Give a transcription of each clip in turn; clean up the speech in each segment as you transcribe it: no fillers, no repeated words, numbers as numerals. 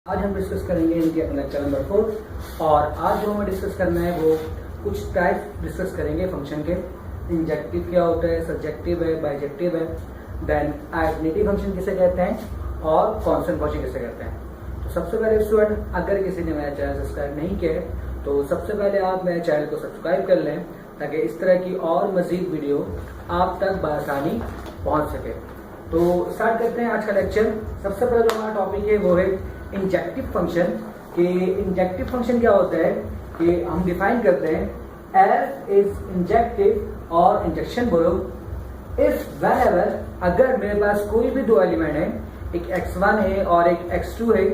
आज हम डिस्कस करेंगे इनके अपना लेक्चर नंबर 4 और आज जो हमें डिस्कस करना है वो कुछ टाइप डिस्कस करेंगे फंक्शन के। इंजेक्टिव क्या होता है, सब्जेक्टिव है, बाइजेक्टिव है, देन आइडेंटिटी फंक्शन किसे कहते हैं और कांस्टेंट फंक्शन किसे कहते हैं। तो सबसे पहले स्टूडेंट, अगर किसी ने मेरा चैनल सब्सक्राइब नहीं किया है तो सबसे पहले आप मेरे चैनल को सब्सक्राइब कर लें ताकि इस तरह की और मजीद वीडियो आप तक बआसानी पहुंच सके। तो स्टार्ट करते हैं आज का लेक्चर। सबसे पहले जो हमारा टॉपिक है वो है इंजेक्टिव फंक्शन। कि इंजेक्टिव फंक्शन क्या होता है कि हम डिफाइन करते हैं एफ इज इंजेक्टिव और इंजेक्शन बोलो इफ व्हेनेवर, अगर मेरे पास कोई भी दो एलिमेंट है, एक x1 है और एक x2 है,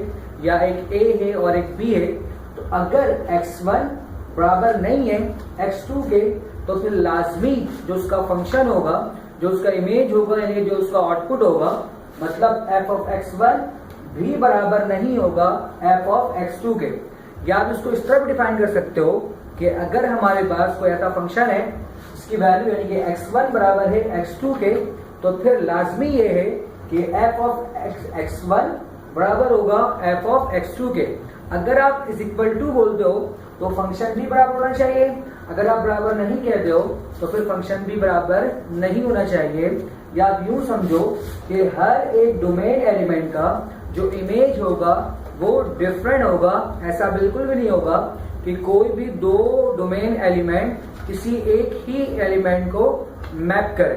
या एक a है और एक b है, तो अगर x1 बराबर नहीं है x2 के तो फिर लाजमी जो उसका फंक्शन होगा, जो उसका इमेज होगा, यानी जो उसका आउटपुट होगा, मतलब f ऑफ x1 भी बराबर नहीं होगा f ऑफ x2 के। या आप इसको इस तरह भी डिफाइन कर सकते हो कि अगर हमारे पास कोई ऐसा फंक्शन है जिसकी वैल्यू यानी कि x1 बराबर है x2 के, तो फिर लाजमी ये है कि f ऑफ x1 बराबर होगा f ऑफ x2 के। अगर आप इज इक्वल टू बोलते हो तो फंक्शन भी बराबर होना चाहिए, अगर आप बराबर नहीं कहते हो तो फिर फंक्शन भी बराबर नहीं होना चाहिए। या आप यूं समझो कि हर एक डोमेन एलिमेंट का जो इमेज होगा वो डिफरेंट होगा। ऐसा बिल्कुल भी नहीं होगा कि कोई भी दो डोमेन एलिमेंट किसी एक ही एलिमेंट को मैप करे।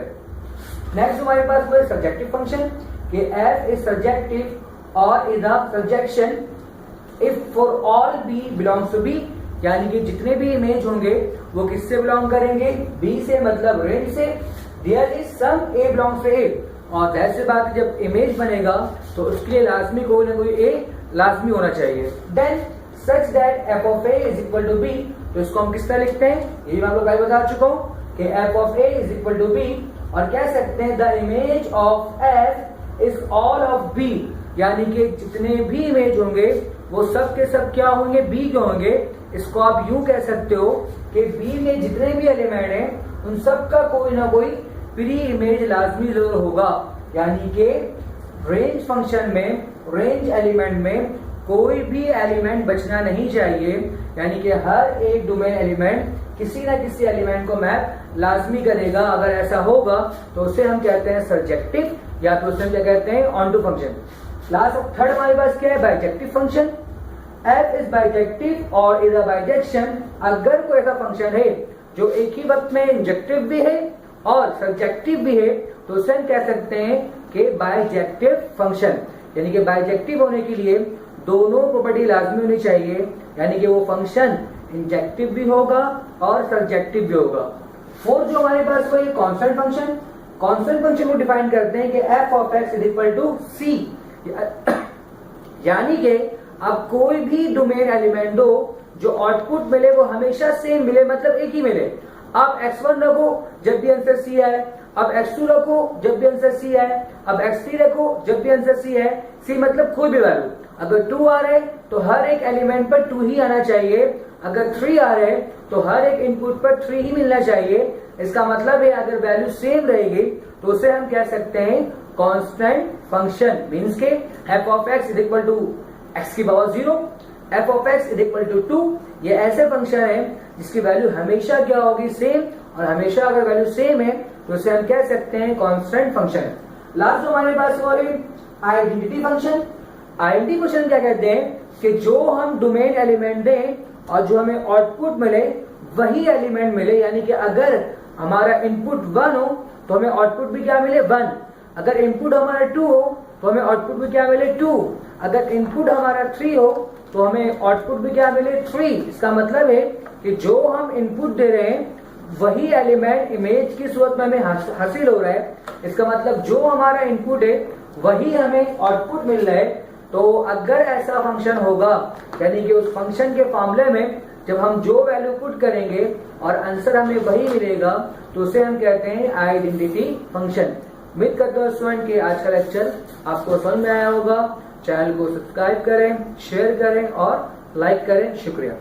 नेक्स्ट हमारे पास वो सब्जेक्टिव फंक्शन कि f इज सब्जेक्टिव और is a subjection if for all b belongs to b, यानी कि जितने भी इमेज होंगे वो किससे बिलोंग करेंगे, b से, मतलब रेंज से। There is some a belongs to a, और दैट से बात जब इमेज बनेगा तो उसके लिए लाजमी कोई ना कोई a लाजमी होना चाहिए। Then such that f of a is equal to b, तो इसको हम किस तरह लिखते हैं, ये मैं आपको पहले बता चुका हूं कि f of a is equal to b, और कह सकते हैं the image of f is all of b, यानी कि जितने भी इमेज होंगे वो सब के सब क्या होंगे, b के होंगे। इसको आप यूं कह सकते हो कि b में जितने भी एलिमेंट हैं उन सब का कोई ना कोई प्री इमेज लाजमी जरूर होगा, यानी कि रेंज फंक्शन में, रेंज एलिमेंट में कोई भी एलिमेंट बचना नहीं चाहिए, यानी कि हर एक डोमेन एलिमेंट किसी ना किसी एलिमेंट को मैप लाजमी करेगा। अगर ऐसा होगा तो उसे हम कहते हैं सब्जेक्टिव, या तो उसे हम क्या कहते हैं, ऑनटू फंक्शन। लास्ट थर्ड हमारे पास क्या है, bijective function. f is bijective और इज अ बाइजेक्शन। अगर कोई ऐसा फंक्शन है जो एक ही वक्त में इंजेक्टिव भी है और सब्जेक्टिव भी है तो उसे हम कह सकते हैं कि बाइजेक्टिव फंक्शन। यानी कि बाइजेक्टिव होने के लिए दोनों प्रॉपर्टी लाजमी होनी चाहिए, यानी कि वो फंक्शन इंजेक्टिव भी होगा और सब्जेक्टिव भी होगा। फोर्थ जो हमारे पास वो कांस्टेंट फंक्शन। कांस्टेंट फंक्शन को डिफाइन करते हैं कि f of x is equal to c, यानी कि अब कोई भी डोमेन एलिमेंट हो जो आउटपुट मिले वो हमेशा सेम मिले, मतलब एक ही मिले। आप x1 रखो जब भी आंसर c है, अब x2 रखो जब भी आंसर c है, अब x3 रखो जब भी आंसर c है। c मतलब कोई भी वैल्यू, अगर 2 आ रहे तो हर एक एलिमेंट पर 2 ही आना चाहिए, अगर 3 आ रहे तो हर एक इनपुट पर 3 ही मिलना चाहिए। इसका मतलब है अगर वैल्यू सेम रहेगी तो उसे हम कह सकते हैं कांस्टेंट फंक्शन। मींस के f of x is equal to x की power 0, f of x is equal to 2। ये ऐसे फंक्शन है जिसकी वैल्यू हमेशा क्या होगी, सेम, और हमेशा अगर वैल्यू सेम है तो उसे हम कह सकते हैं कांस्टेंट फंक्शन। लास्ट जो हमारे पास वो है आइडेंटिटी फंक्शन। आइडेंटिटी फंक्शन क्या कहते हैं कि जो हम डोमेन एलिमेंट दें और जो हमें आउटपुट मिले वही एलिमेंट मिले, यानी कि अगर हमारा इनपुट 1 हो तो हमें आउटपुट भी क्या मिले, 1। अगर इनपुट हमारा 2 हो तो हमें आउटपुट भी क्या मिले, 2। अगर इनपुट हमारा 3 हो तो हमें आउटपुट भी क्या मिले, 3। इसका मतलब है कि जो हम इनपुट दे रहे हैं वही एलिमेंट इमेज की सूरत में हमें हासिल हो रहा है। इसका मतलब जो हमारा इनपुट है वही हमें आउटपुट मिल रहा है। तो अगर ऐसा फंक्शन होगा, यानी कि उस फंक्शन के मामले में जब हम जो वैल्यू पुट करेंगे और आंसर हमें वही मिलेगा तो उसे हम कहते हैं आइडेंटिटी फंक्शन। उम्मीद करता हूं स्टूडेंट के आज का लेक्चर आपको समझ में आया होगा। चैनल को सब्सक्राइब करें, शेयर करें और लाइक करें। शुक्रिया।